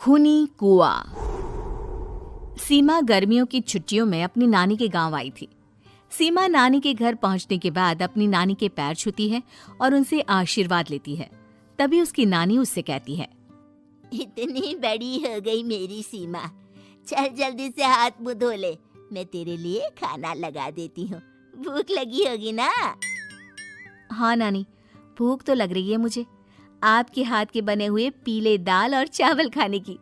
खूनी कुआं। सीमा गर्मियों की छुट्टियों में अपनी नानी के गांव आई थी। सीमा नानी के घर पहुंचने के बाद अपनी नानी के पैर छूती है और उनसे आशीर्वाद लेती है। तभी उसकी नानी उससे कहती है, इतनी बड़ी हो गई मेरी सीमा, चल जल्दी से हाथ मुंह धो ले, मैं तेरे लिए खाना लगा देती हूँ। भूख लगी होगी ना? हाँ नानी, भूख तो लग रही है मुझे, आपके हाथ के बने हुए पीले दाल और चावल खाने की।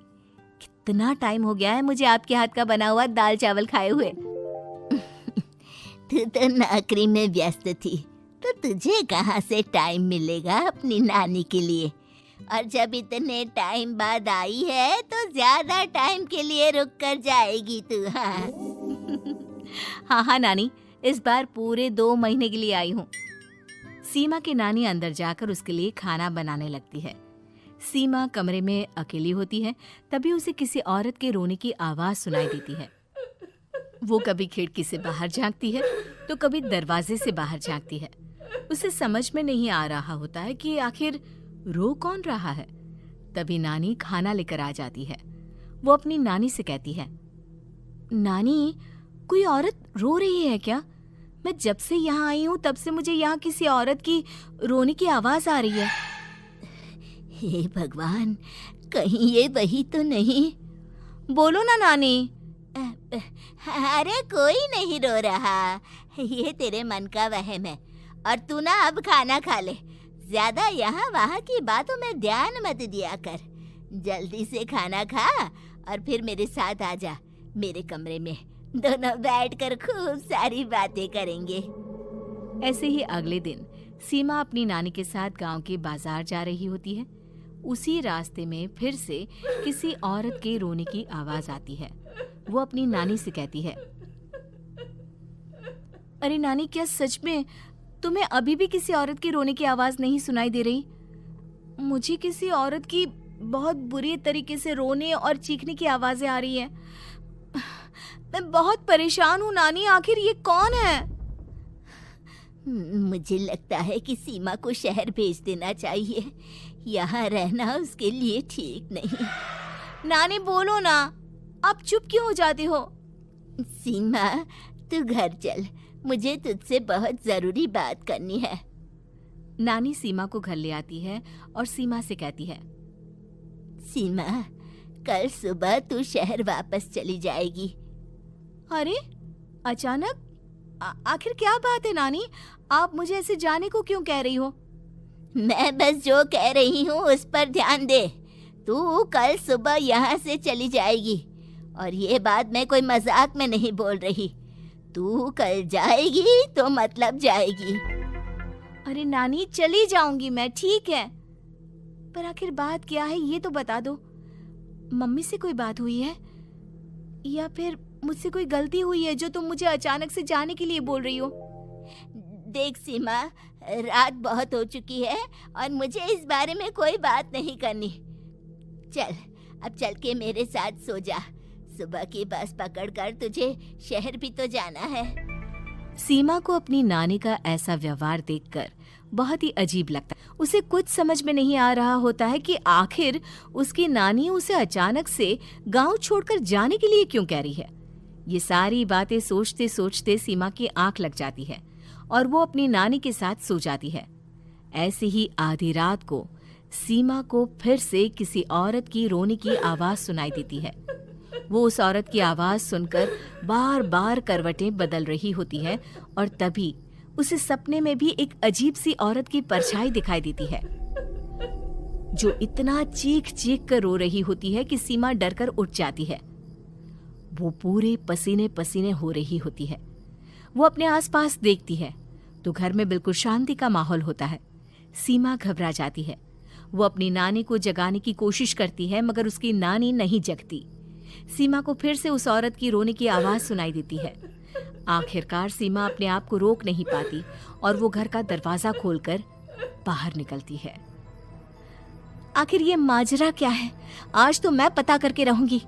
कितना टाइम हो गया है मुझे आपके हाथ का बना हुआ दाल चावल खाए हुए। तू तो नौकरी में व्यस्त थी, तो तुझे कहाँ से टाइम मिलेगा अपनी नानी के लिए? और जब इतने टाइम बाद आई है तो ज्यादा टाइम के लिए रुक कर जाएगी तू। हाँ नानी, इस बार पूरे 2 महीने के लिए आई हूँ। सीमा की नानी अंदर जाकर उसके लिए खाना बनाने लगती है। सीमा कमरे में अकेली होती है, तभी उसे किसी औरत के रोने की आवाज सुनाई देती है। वो कभी खिड़की से बाहर झांकती है तो कभी दरवाजे से बाहर झांकती है। उसे समझ में नहीं आ रहा होता है कि आखिर रो कौन रहा है। तभी नानी खाना लेकर आ जाती है। वो अपनी नानी से कहती है, नानी, कोई औरत रो रही है क्या? मैं जब से यहाँ आई हूँ तब से मुझे यहाँ किसी औरत की रोने की आवाज आ रही है। हे भगवान, कहीं ये वही तो नहीं? बोलो ना नानी। अरे कोई नहीं रो रहा, ये तेरे मन का वहम है। और तू ना अब खाना खा ले, ज्यादा यहाँ वहाँ की बातों में ध्यान मत दिया कर। जल्दी से खाना खा और फिर मेरे साथ आ जा मेरे कमरे में, दोनों बैठकर खूब सारी बातें करेंगे। ऐसे ही अगले दिन सीमा अपनी नानी के साथ गांव के बाजार जा रही होती है। उसी रास्ते में फिर से किसी औरत के रोने की आवाज आती है। वो अपनी नानी से कहती है, अरे नानी, क्या सच में तुम्हें अभी भी किसी औरत की रोने की आवाज नहीं सुनाई दे रही? मुझे किसी औरत की बहुत बुरी तरीके से रोने और चीखने की आवाजें आ रही है। मैं बहुत परेशान हूँ नानी, आखिर ये कौन है? मुझे लगता है कि सीमा को शहर भेज देना चाहिए, यहाँ रहना उसके लिए ठीक नहीं। नानी बोलो ना, आप चुप क्यों हो जाते हो? सीमा, तू घर चल, मुझे तुझसे बहुत जरूरी बात करनी है। नानी सीमा को घर ले आती है और सीमा से कहती है, सीमा, कल सुबह तू शहर वापस चली जाएगी। अरे अचानक? आखिर क्या बात है नानी, आप मुझे ऐसे जाने को क्यों कह रही हो? मैं बस जो कह रही हूँ उस पर ध्यान दे। तू कल सुबह यहाँ से चली जाएगी, और ये बात मैं कोई मजाक में नहीं बोल रही। तू कल जाएगी तो मतलब जाएगी। अरे नानी, चली जाऊंगी मैं, ठीक है, पर आखिर बात क्या है ये तो बता दो। मम्मी से कोई बात हुई है या फिर मुझसे कोई गलती हुई है जो तुम मुझे अचानक से जाने के लिए बोल रही हो? देख सीमा, रात बहुत हो चुकी है और मुझे इस बारे में कोई बात नहीं करनी। चल, अब चल के मेरे साथ सो जा। सुबह की बस पकड़कर तुझे शहर भी तो जाना है। सीमा को अपनी नानी का ऐसा व्यवहार देखकर बहुत ही अजीब लगता है। उसे कुछ समझ में नहीं आ रहा होता है कि आखिर उसकी नानी उसे अचानक से गांव छोड़कर जाने के लिए क्यों कह रही है। ये सारी बातें सोचते सोचते सीमा की आंख लग जाती है और वो अपनी नानी के साथ सो जाती है। ऐसे ही आधी रात को सीमा को फिर से किसी औरत की रोने की आवाज सुनाई देती है। वो उस औरत की आवाज सुनकर बार बार करवटें बदल रही होती है और तभी उसे सपने में भी एक अजीब सी औरत की परछाई दिखाई देती है, जो इतना चीख चीख कर रो रही होती है कि सीमा डरकर उठ जाती है। वो पूरे पसीने पसीने हो रही होती है। वो अपने आसपास देखती है तो घर में बिल्कुल शांति का माहौल होता है। सीमा घबरा जाती है। वो अपनी नानी को जगाने की कोशिश करती है, मगर उसकी नानी नहीं जगती। सीमा को फिर से उस औरत की रोने की आवाज सुनाई देती है। आखिरकार सीमा अपने आप को रोक नहीं पाती और वो घर का दरवाजा खोलकर बाहर निकलती है। आखिर ये माजरा क्या है? आज तो मैं पता करके रहूंगी।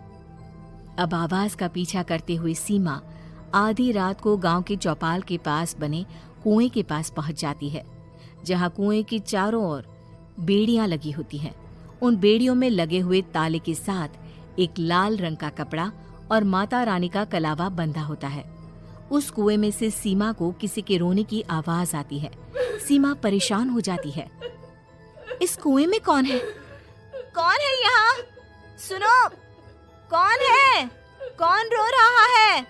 अब आवाज का पीछा करते हुए सीमा आधी रात को गांव के चौपाल के पास बने कुएं के पास पहुंच जाती है, जहां कुएं की चारों ओर बेड़ियां लगी होती हैं उन बेड़ियों में लगे हुए ताले के साथ एक लाल रंग का कपड़ा और माता रानी का कलावा बंधा होता है। उस कुएं में से सीमा को किसी के रोने की आवाज आती है। सीमा परेशान हो जाती है। इस कुएं में कौन है? कौन है यहाँ? सुनो, कौन है? कौन रो रहा है?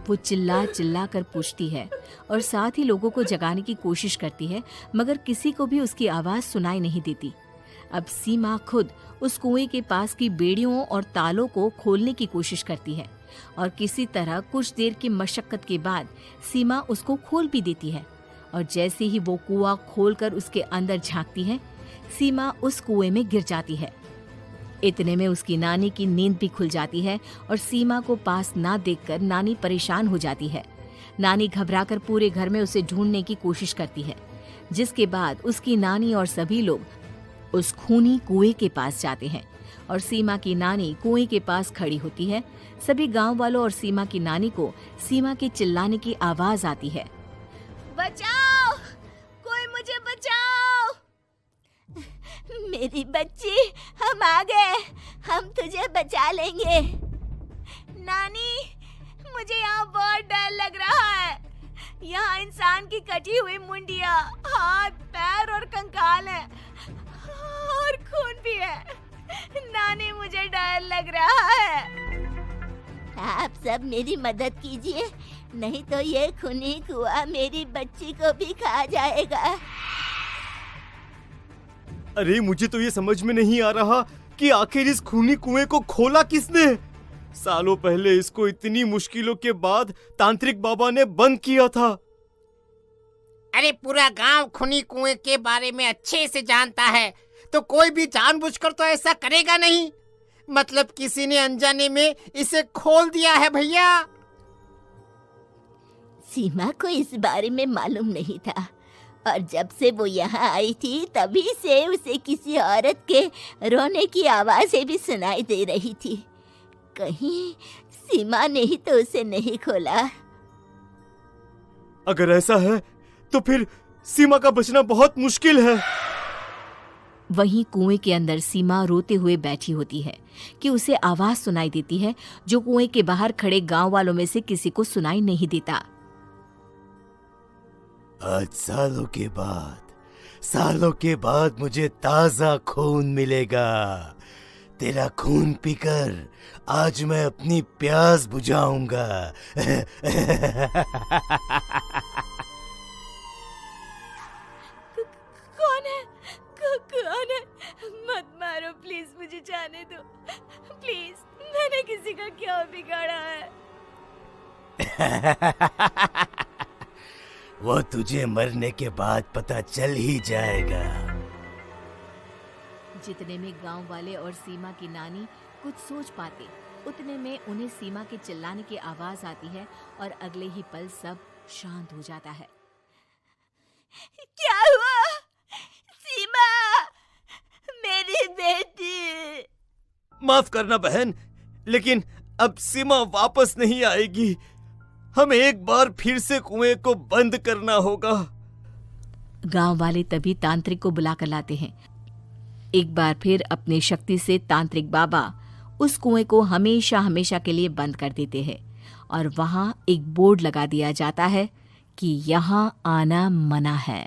वो चिल्ला चिल्ला कर पूछती है और साथ ही लोगों को जगाने की कोशिश करती है, मगर किसी को भी उसकी आवाज सुनाई नहीं देती। अब सीमा खुद उस कुएं के पास की बेड़ियों और तालों को खोलने की कोशिश करती है और किसी तरह कुछ देर की मशक्कत के बाद सीमा उसको खोल भी देती है। और जैसे ही वो कुआं खोलकर उसके अंदर झांकती है, सीमा उस कुएं में गिर जाती है। इतने में उसकी नानी की नींद भी खुल जाती है और सीमा को पास ना देखकर नानी परेशान हो जाती है। नानी घबराकर पूरे घर में उसे ढूंढने की कोशिश करती है, जिसके बाद उसकी नानी और सभी लोग उस खूनी कुएं के पास जाते हैं और सीमा की नानी कुएं के पास खड़ी होती है। सभी गांव वालों और सीमा की नानी को सीमा के चिल्लाने की आवाज आती है। बचाओ, कोई मुझे बचाओ। मेरी बच्ची, हम आ गए, हम तुझे बचा लेंगे। नानी, मुझे यहाँ बहुत डर लग रहा है। यहाँ इंसान की कटी हुई मुंडिया, हाथ, पैर और कंकाल है और खून भी है। नानी, मुझे डर लग रहा है। आप सब मेरी मदद कीजिए, नहीं तो ये खूनी कुआं मेरी बच्ची को भी खा जाएगा। अरे मुझे तो ये समझ में नहीं आ रहा कि आखिर इस खूनी कुएं को खोला किसने। सालों पहले इसको इतनी मुश्किलों के बाद तांत्रिक बाबा ने बंद किया था। अरे पूरा गांव खूनी कुएं के बारे में अच्छे से जानता है, तो कोई भी जानबूझकर तो ऐसा करेगा नहीं। मतलब किसी ने अनजाने में इसे खोल दिया है भैया। सीमा को इस बारे में मालूम नहीं था और जब से वो यहाँ आई थी तभी से उसे किसी औरत के रोने की आवाज़ें भी सुनाई दे रही थी। कहीं सीमा ने ही तो उसे नहीं खोला। अगर ऐसा है तो फिर सीमा का बचना बहुत मुश्किल है। वहीं कुएं के अंदर सीमा रोते हुए बैठी होती है कि उसे आवाज सुनाई देती है जो कुएं के बाहर खड़े गांव वालों में से किसी को सुनाई नहीं देता। आज सालों के बाद मुझे ताजा खून मिलेगा। तेरा खून पीकर आज मैं अपनी प्यास बुझाऊंगा। कौन है? मत मारो प्लीज, मुझे जाने दो प्लीज। मैंने किसी का क्या बिगाड़ा है? वो तुझे मरने के बाद पता चल ही जाएगा। जितने में गांव वाले और सीमा की नानी कुछ सोच पाते, उतने में उन्हें सीमा के चिल्लाने की आवाज आती है और अगले ही पल सब शांत हो जाता है। क्या हुआ? सीमा, मेरी बेटी। माफ करना बहन, लेकिन अब सीमा वापस नहीं आएगी। हमें एक बार फिर से कुएं को बंद करना होगा। गांव वाले तभी तांत्रिक को बुला कर लाते हैं। एक बार फिर अपनी शक्ति से तांत्रिक बाबा उस कुएं को हमेशा हमेशा के लिए बंद कर देते हैं और वहां एक बोर्ड लगा दिया जाता है कि यहाँ आना मना है।